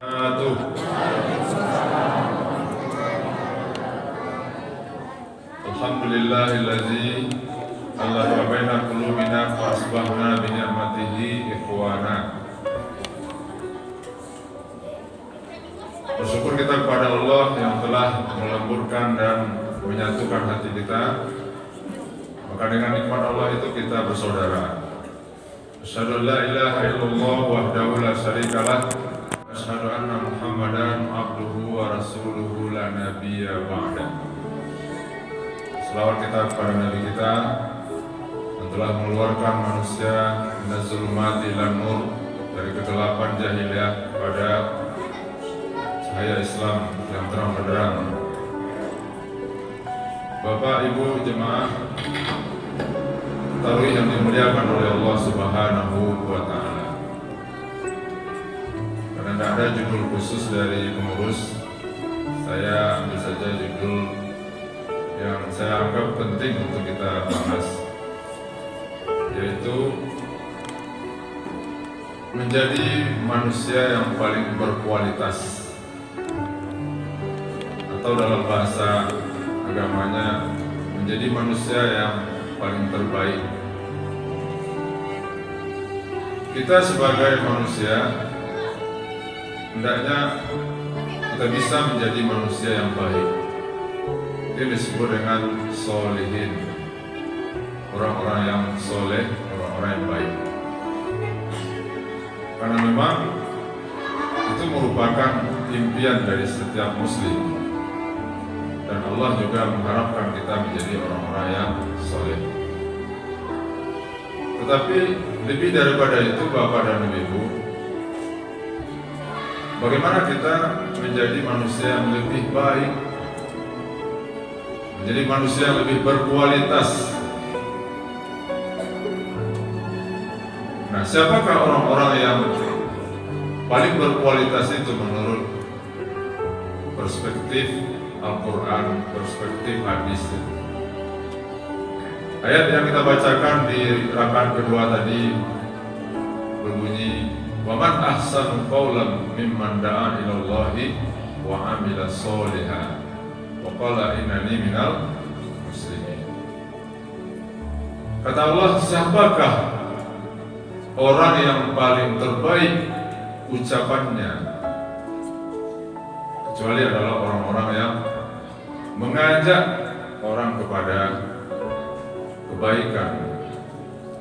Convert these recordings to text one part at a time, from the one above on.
Alhamdulillahilladzi allafa baina qulubina fa asbahna bi ni'matihi ikhwana. Bersyukur kita kepada Allah yang telah melemburkan dan menyatukan hati kita. Maka dengan nikmat Allah itu kita bersaudara. Asyhadu an la ilaha illallah wahdahu la syarikalah. Asyhadu anna Muhammadan abduhu wa rasuluhu la nabiyya ba'da. Selawat kita kepada Nabi kita yang telah mengeluarkan manusia minaz zulumati ilan nur, dari kegelapan jahiliyah kepada cahaya Islam yang terang benderang. Bapak, Ibu, jemaah tarawih yang dimuliakan oleh Allah Subhanahu wa Ta'ala. Karena tidak ada judul khusus dari pengurus, saya ambil saja judul yang saya anggap penting untuk kita bahas, yaitu menjadi manusia yang paling berkualitas, atau dalam bahasa agamanya menjadi manusia yang paling terbaik. Kita sebagai manusia hendaknya kita bisa menjadi manusia yang baik. Ini disebut dengan solihin, orang-orang yang soleh, orang-orang yang baik. Karena memang itu merupakan impian dari setiap muslim, dan Allah juga mengharapkan kita menjadi orang-orang yang soleh. Tetapi lebih daripada itu, Bapak dan Ibu, bagaimana kita menjadi manusia yang lebih baik, menjadi manusia yang lebih berkualitas. Nah, siapakah orang-orang yang paling berkualitas itu menurut perspektif Al-Quran, perspektif hadis? Ayat yang kita bacakan di rakaat kedua tadi berbunyi, "Wa man ahsanu qawlan mimman da'a ila Allahi wa 'amila sholihan wa qala innani minal muslimin." Kata Allah, siapakah orang yang paling terbaik ucapannya, kecuali adalah orang-orang yang mengajak orang kepada kebaikan.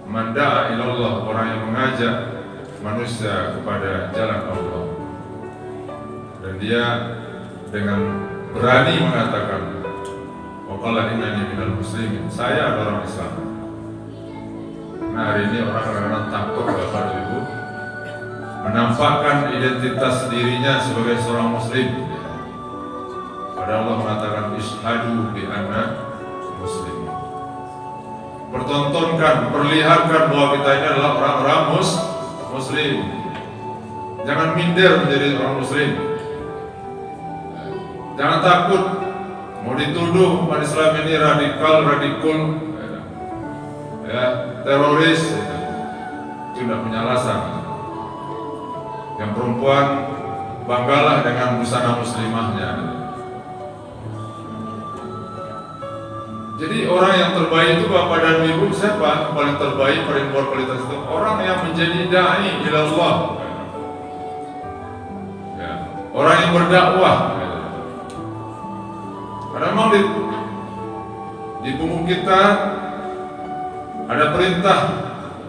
Man da'a ilallah, orang yang mengajak manusia kepada jalan Allah, dan dia dengan berani mengatakan, wa qala innani minal muslimin, saya adalah orang Islam. Nah, hari ini orang kadang-kadang takut, Bapak dan Ibu, menampakkan identitas dirinya sebagai seorang muslim. Padahal Allah mengatakan ishadu bi anna muslim. Pertontonkan, perlihatkan bahwa kita ini adalah orang-orang muslim. Jangan minder menjadi orang muslim. Jangan takut mau dituduh umat Islam ini radikal, ya, teroris. Itu tidak punya alasan. Yang perempuan, banggalah dengan busana muslimahnya. Jadi orang yang terbaik itu, Bapak dan Ibu, siapa? Paling terbaik, paling berkualitas itu orang yang menjadi da'i ilallah, ya, orang yang berdakwah. Karena memang di punggung kita ada perintah,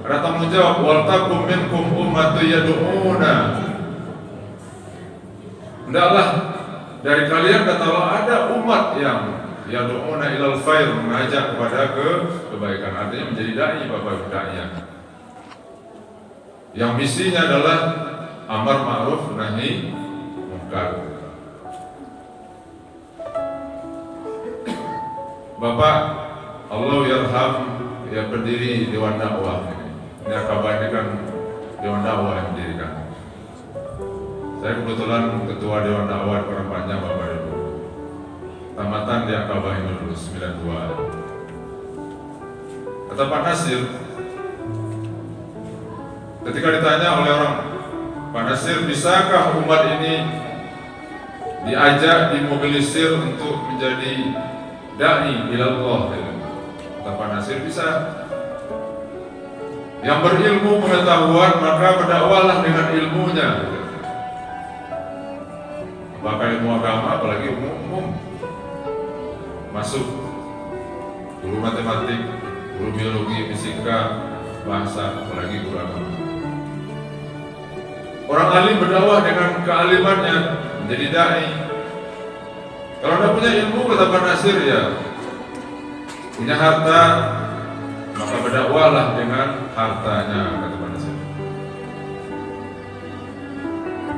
ada tanggung jawab, wal takum minkum ummatun yad'una. Hendaklah dari kalian, kata Allah, ada umat yang yad'una ilal khair, mengajak kepada kebaikan. Artinya menjadi dai, Bapak dai, yang misinya adalah amar ma'ruf nahi munkar. Bapak Allah yarham, ya, pendiri Dewan Dakwah ini akabah ini kan Dewan Dakwah yang mendirikan. Saya kebetulan ketua Dewan Dakwah di Padang Panjang, Bapak Ibu. Tamatan di akabah ini dulu 92. Kata Pak Nasir, ketika ditanya oleh orang, Pak Nasir, bisakah umat ini diajak, dimobilisir untuk menjadi da'i ilallah? Kata Pak Nasir, bisa. Yang berilmu pengetahuan maka berdakwalah dengan ilmunya. Bahkan ilmu agama, apalagi umum, masuk guru matematik, guru biologi, fisika, bahasa, apalagi guru agama. Orang alim berdakwah dengan kealimannya, menjadi dai. Kalau tidak punya ilmu, kata Pak Nasir, ya punya harta, maka berdakwahlah dengan hartanya, kata Pak Nasir.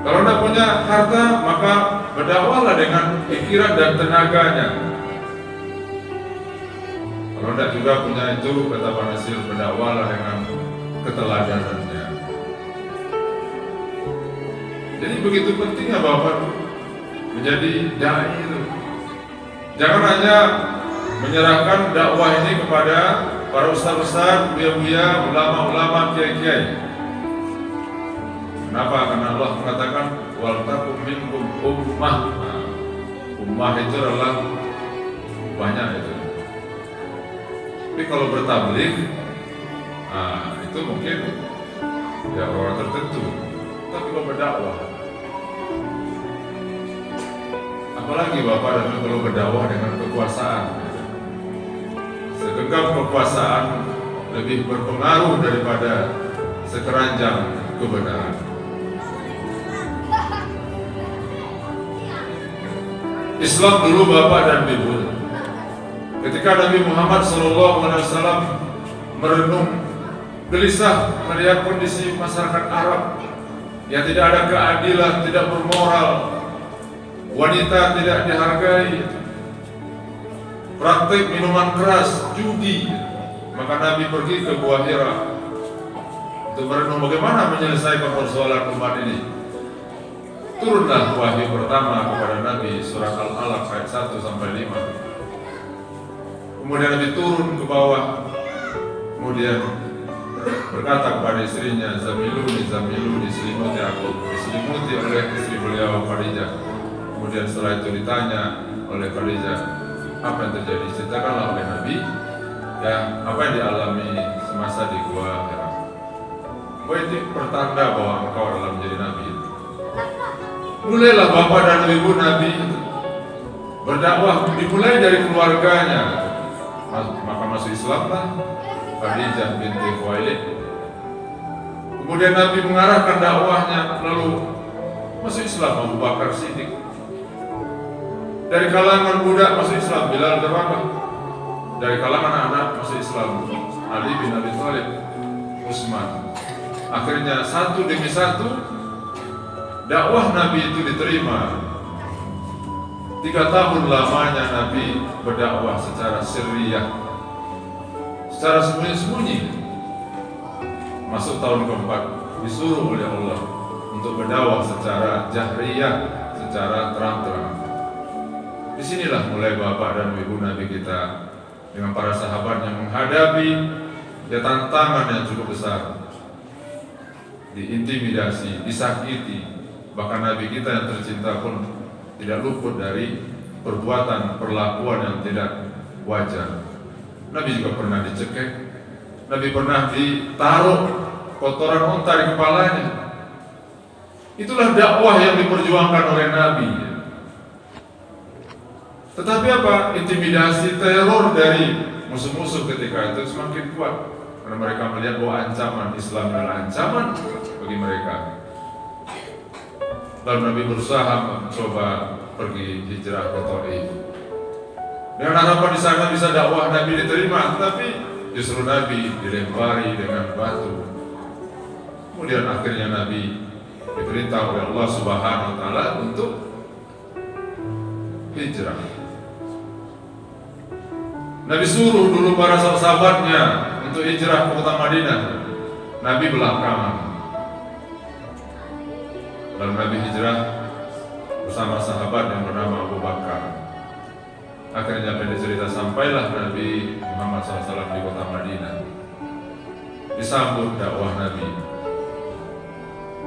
Kalau tidak punya harta, maka berdakwahlah dengan pikiran dan tenaganya. Kalau tidak juga punya itu, kata Pak Nasir, berdakwahlah dengan keteladanannya. Jadi begitu pentingnya Bapak menjadi dai itu. Jangan hanya menyerahkan dakwah ini kepada para ustaz-ustaz, buya-buya, ulama-ulama, kiai-kiai. Kenapa? Karena Allah mengatakan wal takum minkum ummah. Nah, ummah itu adalah banyak itu. Tapi kalau bertabligh, nah itu mungkin ya orang tertentu. Tapi kalau berdakwah, apalagi Bapak dan kalau berdakwah dengan kekuasaan, segenggam kekuasaan lebih berpengaruh daripada sekeranjang kebenaran. Islam dulu Bapak dan Ibu, ketika Nabi Muhammad SAW merenung, gelisah melihat kondisi masyarakat Arab yang tidak ada keadilan, tidak bermoral, wanita tidak dihargai, praktik minuman keras, judi, maka Nabi pergi ke Gua Hira untuk merenung bagaimana menyelesaikan persoalan umat ini. Turunlah wahyu pertama kepada Nabi, surat Al-Alaq ayat 1-5. Kemudian Nabi turun ke bawah, kemudian berkata kepada istrinya, Zamiluni, Zamiluni, selimuti aku. Diselimuti oleh istri beliau Khadijah. Kemudian setelah itu ditanya oleh Khadijah, apa yang terjadi? Ceritakanlah oleh Nabi, ya apa yang dialami semasa di Gua Hira. Bahwa itu pertanda bahwa engkau adalah menjadi Nabi. Mulailah Bapak dan Ibu Nabi berdakwah, dimulai dari keluarganya. Maka masuk Islamlah Khadijah binti Khuwailid. Kemudian Nabi mengarahkan dakwahnya, lalu masuk Islam Abu Bakar Siddiq. Dari kalangan budak masuk Islam Bilal bin Rabah. Dari kalangan anak masuk Islam Ali bin Abi Thalib, Utsman. Akhirnya satu demi satu dakwah Nabi itu diterima. 3 tahun lamanya Nabi berdakwah secara sirriyah, secara sembunyi-sembunyi. Masuk tahun keempat disuruh oleh Allah untuk berdakwah secara jahriyah, secara terang-terang. Disinilah mulai Bapak dan Ibu Nabi kita dengan para sahabat yang menghadapi tantangan yang cukup besar, diintimidasi, disakiti. Bahkan Nabi kita yang tercinta pun tidak luput dari perbuatan, perlakuan yang tidak wajar. Nabi juga pernah dicekek, Nabi pernah ditaruh kotoran unta di kepalanya. Itulah dakwah yang diperjuangkan oleh Nabi. Tetapi apa? Intimidasi, teror dari musuh-musuh ketika itu semakin kuat, karena mereka melihat bahwa ancaman Islam adalah ancaman bagi mereka. Lalu Nabi berusaha mencoba pergi hijrah ke Taif dengan harapan di sana bisa dakwah Nabi diterima, tetapi justru Nabi dilempari dengan batu. Kemudian akhirnya Nabi diperintah oleh Allah Subhanahu wa taala untuk hijrah. Nabi suruh dulu para sahabatnya untuk hijrah ke kota Madinah. Nabi belakangan. Lalu Nabi hijrah bersama sahabat yang bernama Abu Bakar. Akhirnya pendek cerita sampailah Nabi Muhammad SAW di kota Madinah. Disambut dakwah Nabi.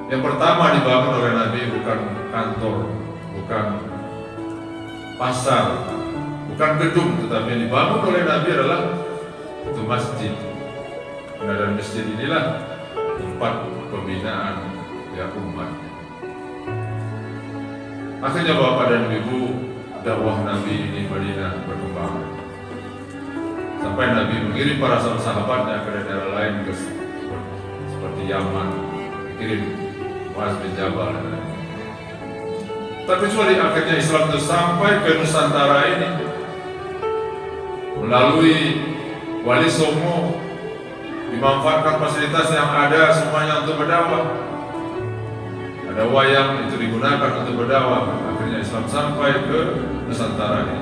Yang pertama dibangun oleh Nabi bukan kantor, bukan pasar, bukan gedung, tetapi yang dibangun oleh Nabi adalah itu masjid. Nah, dari masjid inilah tempat pembinaan ya umat. Akhirnya Bapak dan Ibu, dakwah Nabi di Madinah berkembang sampai Nabi mengirim para sahabatnya ke daerah lain seperti Yaman, kirim Muaz bin Jabal. Tak kecuali akhirnya Islam itu sampai ke Nusantara ini melalui Wali Songo, dimanfaatkan fasilitas yang ada semuanya untuk berdakwah. Ada wayang itu digunakan untuk berdakwah. Akhirnya Islam sampai ke Nusantara ini.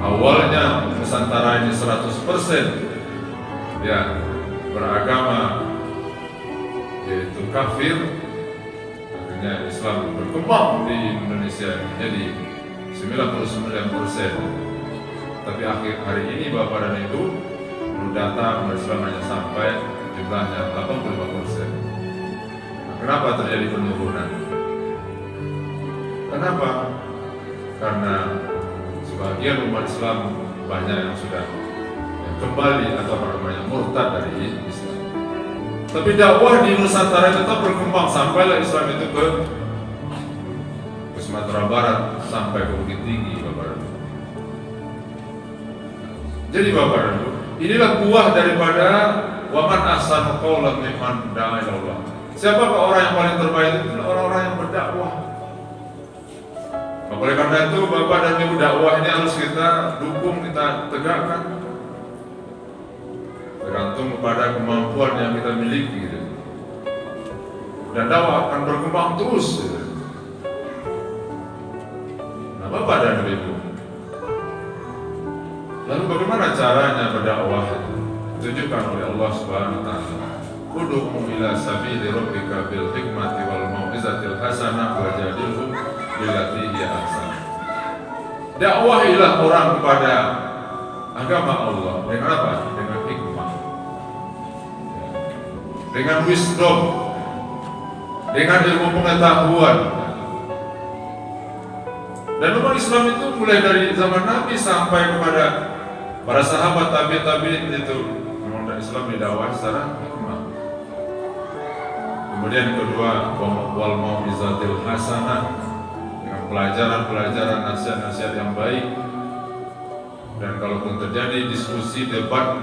Awalnya Nusantara ini 100% ya beragama yaitu kafir. Akhirnya Islam berkembang di Indonesia jadi 99%. Tapi akhir hari ini Bapak dan Ibu, menurut data Islam hanya sampai jumlahnya 85%. Kenapa terjadi penurunan? Kenapa? Karena sebagian umat Islam banyak yang sudah kembali atau murtad dari Islam. Tapi dakwah di Nusantara tetap berkembang sampailah Islam itu ke Sumatera Barat sampai ke Bukit Tinggi, Bapak dan Ibu. Jadi Bapak dan Ibu, inilah buah daripada waman ahsanu qawlan mimman da'a ila Allah. Siapakah orang yang paling terbaik? Itu orang-orang yang berdakwah. Oleh karena itu Bapak dan Ibu, dakwah ini harus kita dukung, kita tegakkan, tergantung kepada kemampuan yang kita miliki gitu. Dan dakwah akan berkembang terus gitu. Nah Bapak dan Ibu, lalu bagaimana caranya berdakwah? Ditunjukkan oleh Allah Subhanahu wa taala. Ud'u ila sabili rabbika bil hikmati wal mau'izatil hasanah wajadilhum billati hiya ahsan. Dakwahilah orang kepada agama Allah dengan apa? Dengan hikmah, dengan wisdom, dengan ilmu pengetahuan. Dan umat Islam itu mulai dari zaman Nabi sampai kepada para sahabat tabi'in itu memang Islam didakwahi secara hikmah. Kemudian kedua, wal mau'izatil hasanah, dengan pelajaran-pelajaran nasihat-nasihat yang baik. Dan kalaupun terjadi diskusi debat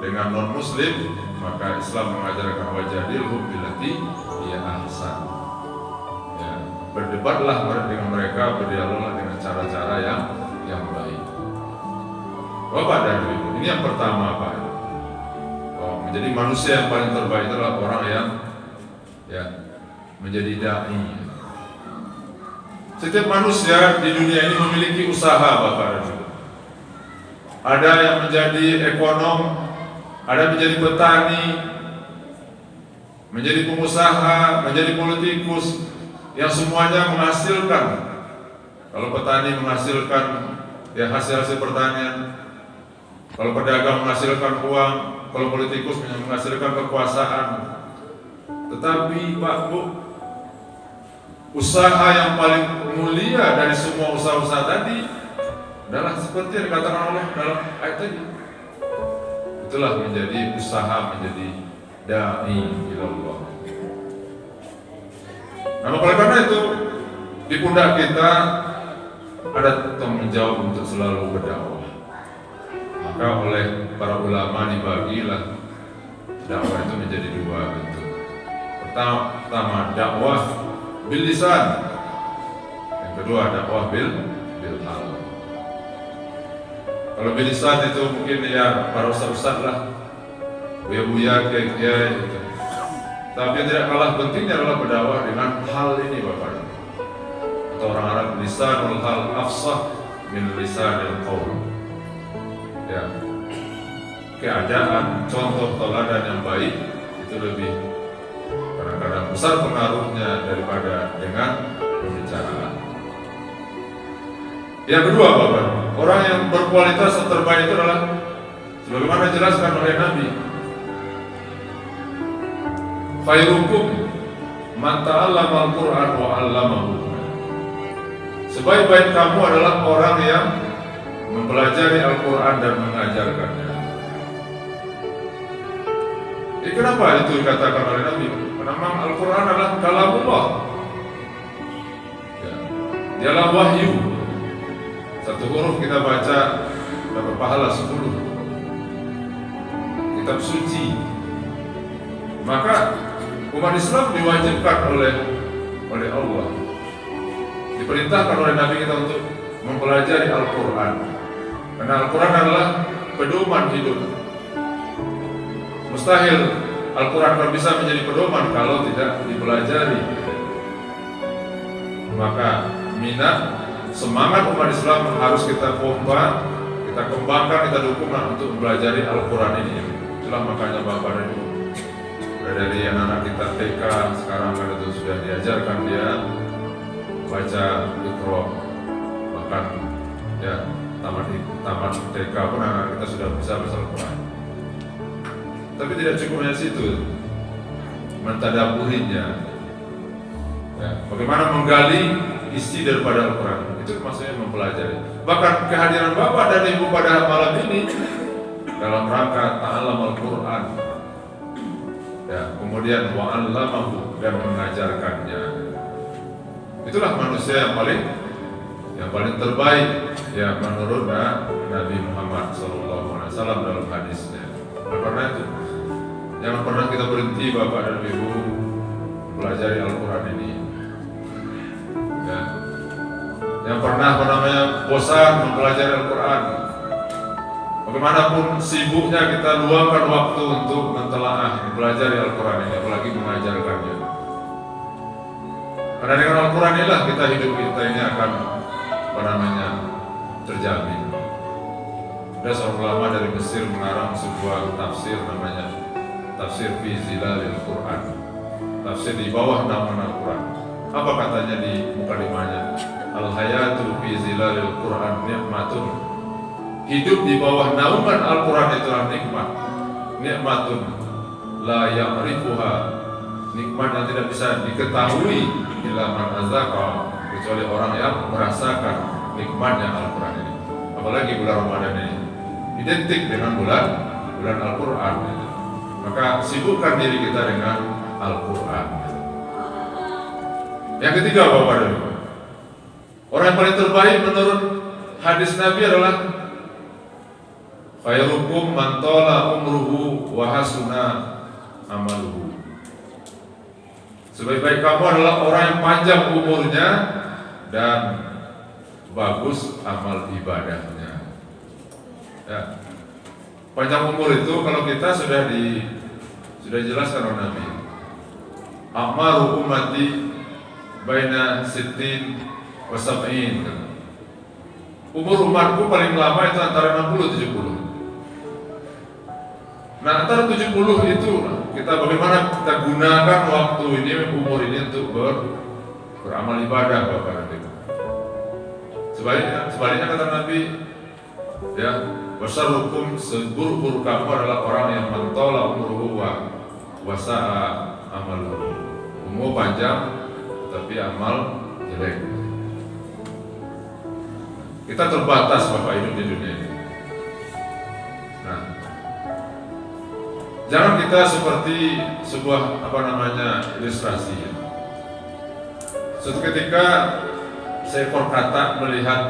dengan non muslim, maka Islam mengajarkan wajadilhum billati hiya ahsan. Ya, berdebatlah dengan mereka, berdialoglah dengan cara-cara yang baik. Bapak dan Ibu, ini yang pertama Pak. Menjadi manusia yang paling terbaik adalah orang yang menjadi dai. Setiap manusia di dunia ini memiliki usaha Bapak dan Ibu. Ada yang menjadi ekonom, ada menjadi petani, menjadi pengusaha, menjadi politikus, yang semuanya menghasilkan. Kalau petani menghasilkan hasil-hasil pertanian, kalau pedagang menghasilkan uang, kalau politikus menghasilkan kekuasaan. Tetapi Pak Bu, usaha yang paling mulia dari semua usaha-usaha tadi adalah seperti yang dikatakan Allah dalam ayat tadi. Itulah menjadi usaha, menjadi da'i ilallah. Nah, oleh karena itu di pundak kita ada tanggung jawab untuk selalu berdakwah. Maka oleh para ulama dibagilah dakwah itu menjadi dua bentuk. Pertama dakwah bil lisan, yang kedua dakwah bil hal. Kalau bil lisan itu mungkin para ustaz lah, buya-buya, kiai gitu. Tapi yang tidak kalah pentingnya adalah berdakwah dengan hal ini Bapak. Atau orang Arab lisanul hal afsah min lisanil qaul. Ya, keadaan, contoh teladan yang baik itu lebih kadang-kadang besar pengaruhnya daripada dengan pembicaraan. Yang kedua Bapak, orang yang berkualitas yang terbaik itu adalah sebagaimana dijelaskan oleh Nabi, khairukum man ta'allama al-Qur'an wa 'allamahu. Sebaik-baik kamu adalah orang yang mempelajari Al-Quran dan mengajarkannya. Kenapa itu dikatakan oleh Nabi? Karena memang Al-Quran adalah kalamullah. Ya. Dialah wahyu. Satu huruf kita baca dapat pahala 10. Kitab suci. Maka umat Islam diwajibkan oleh Allah, diperintahkan oleh Nabi kita untuk mempelajari Al-Quran. Karena Al-Quran adalah pedoman hidup. Mustahil Al-Quran akan bisa menjadi pedoman kalau tidak dipelajari. Maka minat, semangat umat Islam harus kita pompa, kita kembangkan, kita dukung untuk mempelajari Al-Quran ini. Itulah makanya Bapak dan Ibu, dari anak-anak kita TK sekarang kan itu sudah diajarkan dia baca Iqra, bahkan ya tamat TK pun anak kita sudah bisa baca Al-Quran. Tapi tidak cukup hanya situ, mentadaburinya, ya, bagaimana menggali isi daripada Al-Quran, itu maksudnya mempelajari. Bahkan kehadiran Bapak dan Ibu pada malam ini dalam rangka ta'allam Al-Quran, ya, kemudian wa'allamahu, dan mengajarkannya. Itulah manusia yang paling terbaik, ya, menurut Nabi Muhammad SAW dalam hadisnya. Karena itu jangan pernah kita berhenti Bapak dan Ibu pelajari Al-Quran ini. Ya. Yang pernah bosan mempelajari Al-Quran, bagaimanapun sibuknya kita luangkan waktu untuk mentelaah mempelajari Al-Quran ini, apalagi mengajarkannya. Karena dengan Al-Quran inilah hidup kita ini akan terjamin. Ada seorang ulama dari Mesir mengarang sebuah tafsir namanya Tafsir fi Zilalil Quran, tafsir di bawah naungan Al-Quran. Apa katanya di mukadimahnya? Al-hayatu fi zilalil Quran nikmatun. Hidup di bawah naungan Al-Quran itulah nikmat. Nikmatun la ya'rifuha, nikmat yang tidak bisa diketahui illa man azzaqa, kecuali orang yang merasakan nikmatnya Al-Quran ini. Apalagi bulan Ramadan ini identik dengan bulan Al-Quran. Maka sibukkan diri kita dengan Al-Quran. Yang ketiga Bapak dan Ibu, orang yang paling terbaik menurut hadis Nabi adalah khairukum man tala umruhu wa hasuna amaluhu. Sebaik-baik kamu adalah orang yang panjang umurnya dan bagus amal ibadahnya. Ya. Panjang umur itu kalau kita sudah jelaskan oleh Nabi. A'maru ummati baina sittin wa sab'in. Umur umatku paling lama itu antara 60-70. Nah, antara 70 itu kita bagaimana kita gunakan waktu ini, umur ini untuk beramal ibadah Bapak dan Ibu. Sebaliknya kata Nabi, ya, wasarrukum, seburuk-buruk kamu adalah orang yang mentola umruhu wa wasa'a amaluhu. Umur panjang tapi amal jelek. Kita terbatas Bapak hidup di dunia ini. Nah, jangan kita seperti sebuah ilustrasi. Suatu ketika seekor katak melihat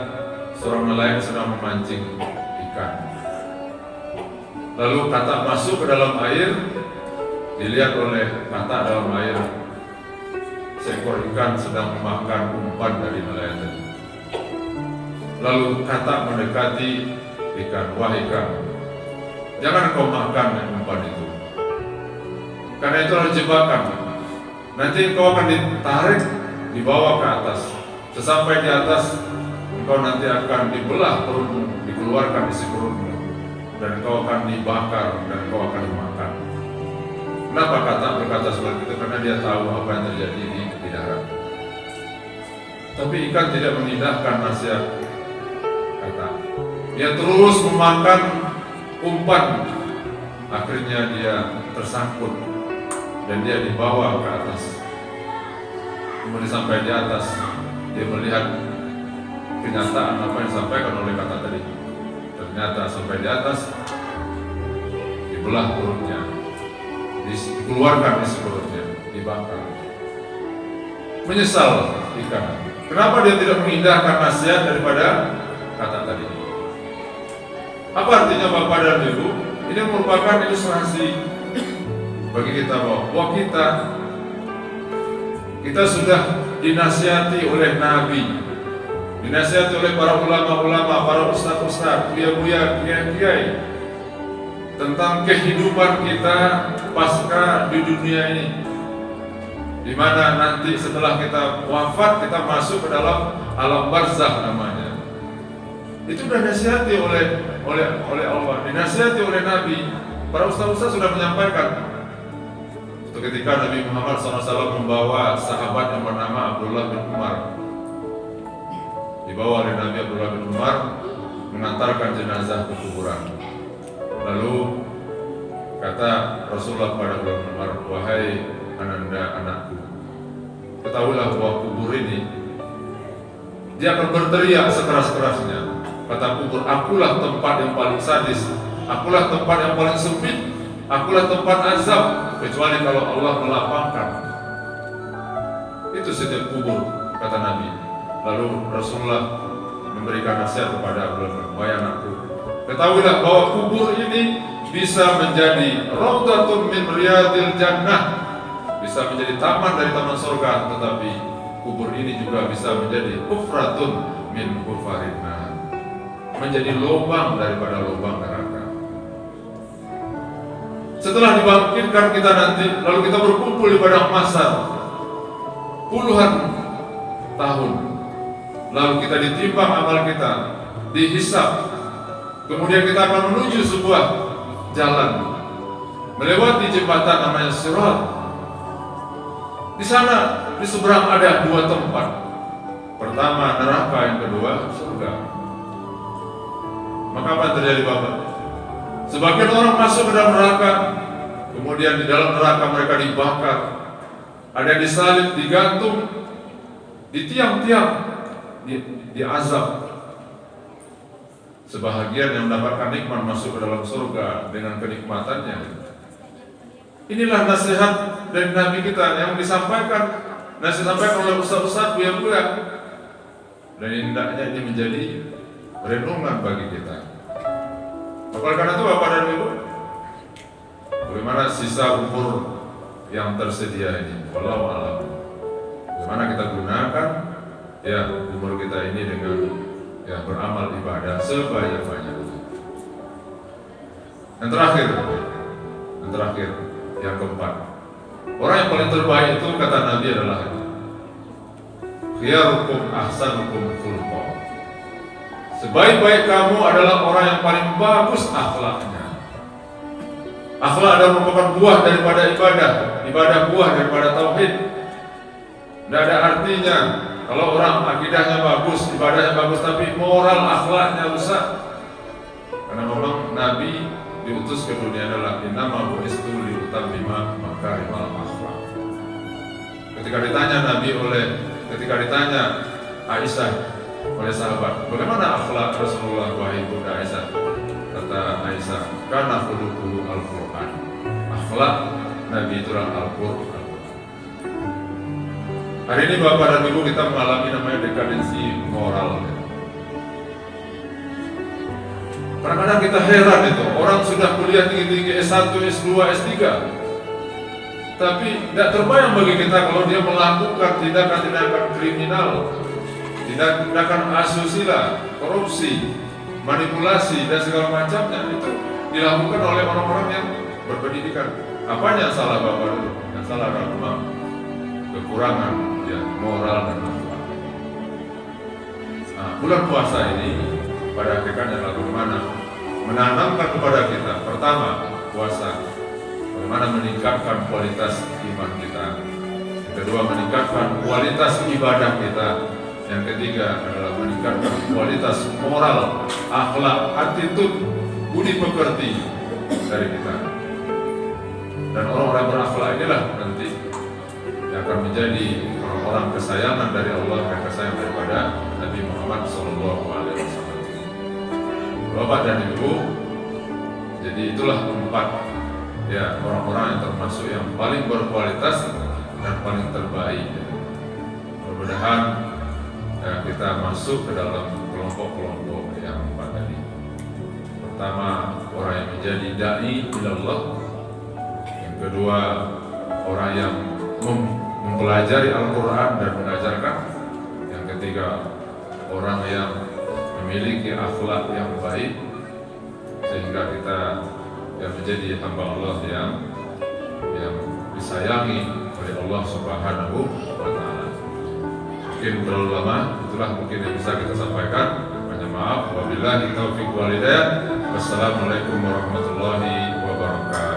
seorang nelayan sedang memancing ikan. Lalu katak masuk ke dalam air, dilihat oleh katak dalam air seekor ikan sedang memakan umpan dari nelayan tadi. Lalu katak mendekati ikan, wah ikan, jangan kau makan umpan itu, karena itu adalah jebakan. Nanti kau akan ditarik, dibawa ke atas. Sesampai di atas, engkau nanti akan dibelah perutmu, dikeluarkan isi perutmu, dan engkau akan dibakar dan engkau akan dimakan. Kenapa katak berkata seperti itu? Karena dia tahu apa yang terjadi di darat. Tapi ikan tidak mengindahkan nasihat katak. Dia terus memakan umpan. Akhirnya dia tersangkut dan dia dibawa ke atas. kemudian sampai di atas dia melihat kenyataan apa yang disampaikan oleh kata tadi. Ternyata sampai di atas dibelah perutnya, dikeluarkan isi perutnya, dibakar. Menyesal ikan. Kenapa dia tidak mengindahkan nasihat daripada kata tadi? Apa artinya Bapak dan Ibu? Ini merupakan ilustrasi bagi kita bahwa kita sudah dinasihati oleh Nabi, dinasihati oleh para ulama-ulama, para ustaz-ustaz, buya-buya, kiai-kiai tentang kehidupan kita pasca di dunia ini, di mana nanti setelah kita wafat kita masuk ke dalam alam barzakh namanya. Itu sudah dinasihati oleh Allah, dinasihati oleh Nabi. Para ustaz-ustaz sudah menyampaikan. Itu ketika Nabi Muhammad SAW membawa sahabat yang bernama Abdullah bin Umar, dibawa oleh Nabi Abdullah bin Umar mengantarkan jenazah ke kuburan. Lalu kata Rasulullah pada Abdullah bin Umar, wahai ananda anakku, ketahuilah bahwa kubur ini dia akan berteriak sekeras-kerasnya. Kata kubur, akulah tempat yang paling sadis, akulah tempat yang paling sempit, akulah tempat azab, kecuali kalau Allah melapangkan. Itu setiap kubur, kata Nabi. Lalu Rasulullah memberikan nasihat kepada Abdullah, wahai anakku, ketahuilah bahwa kubur ini bisa menjadi raudhatun min riyadil jannah, bisa menjadi taman dari taman surga, tetapi kubur ini juga bisa menjadi hufratun min hufarin nar, menjadi lubang daripada lubang neraka. Setelah dibangkitkan kita nanti, lalu kita berkumpul di padang mahsyar puluhan tahun, lalu kita ditimbang amal kita, dihisab, kemudian kita akan menuju sebuah jalan, melewati jembatan namanya Sirat. Di sana, di seberang ada dua tempat. Pertama neraka, yang kedua surga. Maka apa yang terjadi Bapak? Sebagian orang masuk ke dalam neraka, kemudian di dalam neraka mereka dibakar, ada yang disalib, digantung, di tiang-tiang, diazab. Sebahagian yang mendapatkan nikmat masuk ke dalam surga dengan kenikmatannya. Inilah nasihat dari Nabi kita yang disampaikan, oleh ustaz-ustaz, buya-buya. Dan hendaknya ini menjadi renungan bagi kita. Oleh karena itu Bapak dan Ibu, bagaimana sisa umur yang tersedia ini? Wallahu a'lam. Bagaimana kita gunakan ya umur kita ini dengan beramal ibadah sebanyak-banyaknya. Yang terakhir, yang keempat, orang yang paling terbaik itu kata Nabi adalah khiyarukum ahsanukum khuluqa. Sebaik-baik kamu adalah orang yang paling bagus akhlaknya. Akhlak adalah merupakan buah daripada ibadah buah daripada tauhid. Tidak ada artinya kalau orang akidahnya bagus, ibadahnya bagus, tapi moral akhlaknya rusak. Karena memang Nabi diutus ke dunia adalah innama bu'istu liutammima makarimal akhlak. Ketika ditanya Aisyah oleh sahabat, bagaimana akhlak Rasulullah wahai Bunda Aisyah? Kata Aisyah, karena khuluquhu al-Quran. Akhlak Nabi itu adalah Al-Quran. Hari ini Bapak dan Ibu kita mengalami namanya dekadensi moral. Kadang-kadang kita heran itu, orang sudah kuliah tinggi-tinggi S1, S2, S3, tapi tidak terbayang bagi kita kalau dia melakukan tindakan-tindakan kriminal, tindakan asusila, korupsi, manipulasi dan segala macamnya, itu dilakukan oleh orang-orang yang berpendidikan. Apanya yang salah Bapak dulu? Yang salah adalah memang kekurangan moral dan akhlak. Nah, bulan puasa ini pada akhirnya adalah bagaimana menanamkan kepada kita, pertama puasa, bagaimana meningkatkan kualitas iman kita. Yang kedua, meningkatkan kualitas ibadah kita. Yang ketiga adalah meningkatkan kualitas moral, akhlak, attitude, budi pekerti dari kita. Dan orang-orang berakhlak inilah nanti yang akan menjadi orang orang-orang kesayangan dari Allah dan kesayangan daripada Nabi Muhammad SAW. Bapak dan Ibu, jadi itulah 4 ya orang-orang yang termasuk yang paling berkualitas dan paling terbaik. Mudah-mudahan kita masuk ke dalam kelompok-kelompok yang 4 tadi. Pertama, orang yang menjadi dai ilallah. Yang kedua, orang yang mempelajari Al-Quran dan mengajarkan. Yang ketiga, orang yang memiliki akhlak yang baik sehingga kita yang menjadi hamba Allah yang disayangi oleh Allah Subhanahu wa Ta'ala. Mungkin terlalu lama, itulah mungkin yang bisa kita sampaikan. Banyak maaf. Wabillahi taufiq wal hidayah. Wassalamualaikum warahmatullahi wabarakatuh.